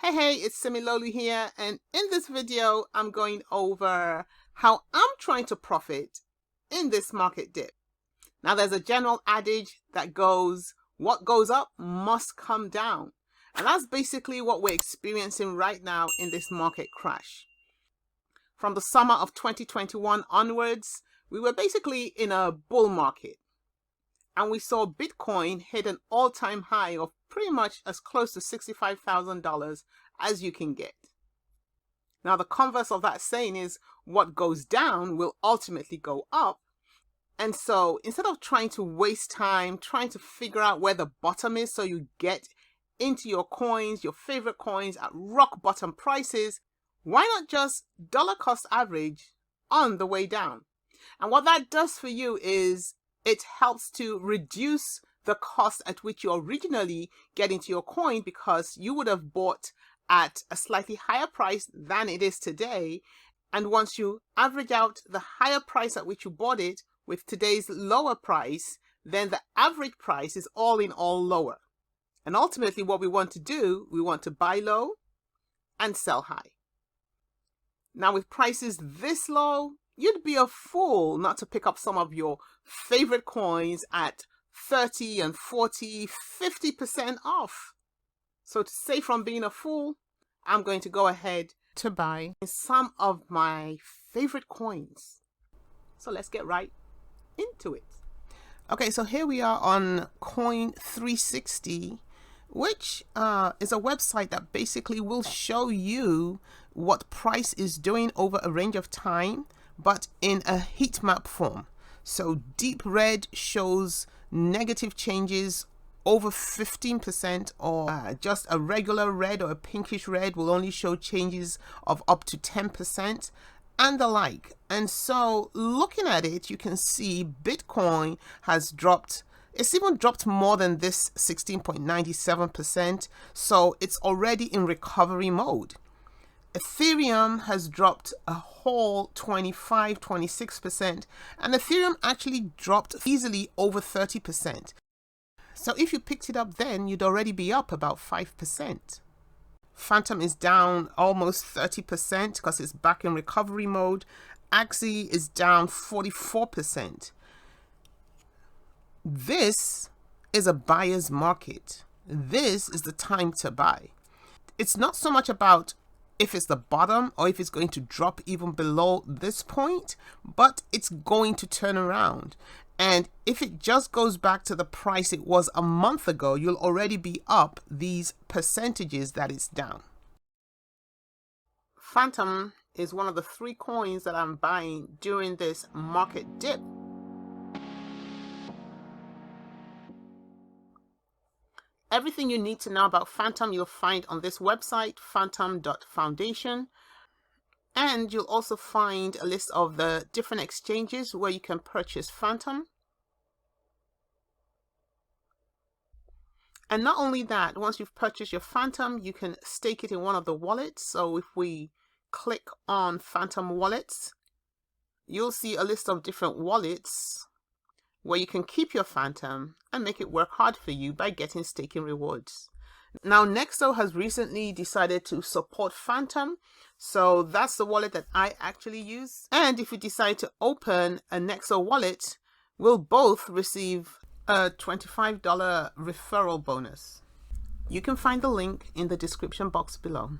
Hey, it's Similolu here, and in this video, I'm going over how I'm trying to profit in this market dip. Now, there's a general adage that goes, what goes up must come down. And that's basically what we're experiencing right now in this market crash. From the summer of 2021 onwards, we were basically in a bull market. And we saw Bitcoin hit an all-time high of pretty much as close to $65,000 as you can get. Now, the converse of that saying is what goes down will ultimately go up. And so instead of trying to waste time trying to figure out where the bottom is so you get into your coins, your favorite coins at rock bottom prices, why not just dollar cost average on the way down? And what that does for you is it helps to reduce the cost at which you originally get into your coin, because you would have bought at a slightly higher price than it is today. And once you average out the higher price at which you bought it with today's lower price, then the average price is all in all lower. And ultimately what we want to do, we want to buy low and sell high. Now with prices this low, you'd be a fool not to pick up some of your favorite coins at 30 and 40, 50% off. So to save from being a fool, I'm going to go ahead to buy some of my favorite coins. So let's get right into it. Okay, so here we are on Coin 360, which is a website that basically will show you what price is doing over a range of time, but in a heat map form. So deep red shows negative changes over 15%, or just a regular red or a pinkish red will only show changes of up to 10%, and the like. And so looking at it, you can see Bitcoin has dropped. It's even dropped more than this 16.97%. So it's already in recovery mode. Ethereum has dropped a whole 26%, and Ethereum actually dropped easily over 30%. So if you picked it up then, you'd already be up about 5%. Fantom is down almost 30% because it's back in recovery mode. Axie is down 44%. This is a buyer's market. This is the time to buy. It's not so much about if it's the bottom or if it's going to drop even below this point, but it's going to turn around. And if it just goes back to the price it was a month ago, you'll already be up these percentages that it's down. Fantom is one of the 3 coins that I'm buying during this market dip. Everything you need to know about Fantom you'll find on this website, fantom.foundation. And you'll also find a list of the different exchanges where you can purchase Fantom. And not only that, once you've purchased your Fantom, you can stake it in one of the wallets. So if we click on Fantom wallets, you'll see a list of different wallets where you can keep your Fantom and make it work hard for you by getting staking rewards. Now, Nexo has recently decided to support Fantom, so that's the wallet that I actually use. And if you decide to open a Nexo wallet, we'll both receive a $25 referral bonus. You can find the link in the description box below.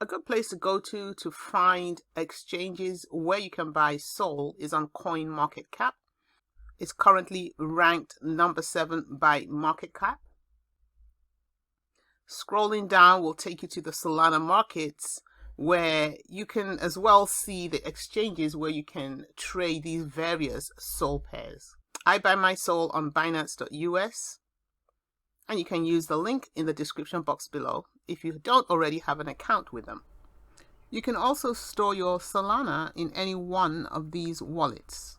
A good place to go to find exchanges where you can buy Sol is on CoinMarketCap. It's currently ranked number 7 by market cap. Scrolling down will take you to the Solana markets, where you can as well see the exchanges where you can trade these various Sol pairs. I buy my Sol on Binance.us. And you can use the link in the description box below if you don't already have an account with them. You can also store your Solana in any one of these wallets.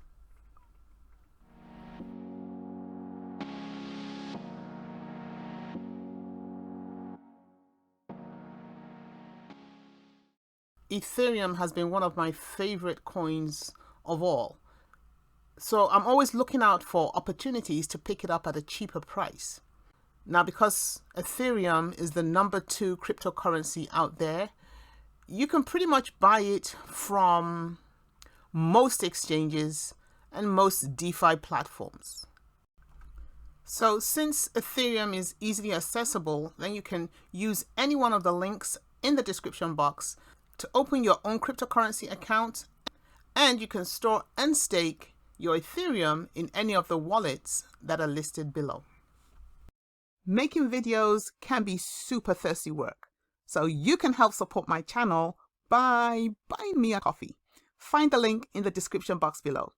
Ethereum has been one of my favorite coins of all. So I'm always looking out for opportunities to pick it up at a cheaper price. Now, because Ethereum is the #2 cryptocurrency out there, you can pretty much buy it from most exchanges and most DeFi platforms. So since Ethereum is easily accessible, then you can use any one of the links in the description box to open your own cryptocurrency account, and you can store and stake your Ethereum in any of the wallets that are listed below. Making videos can be super thirsty work, so you can help support my channel by buying me a coffee. Find the link in the description box below.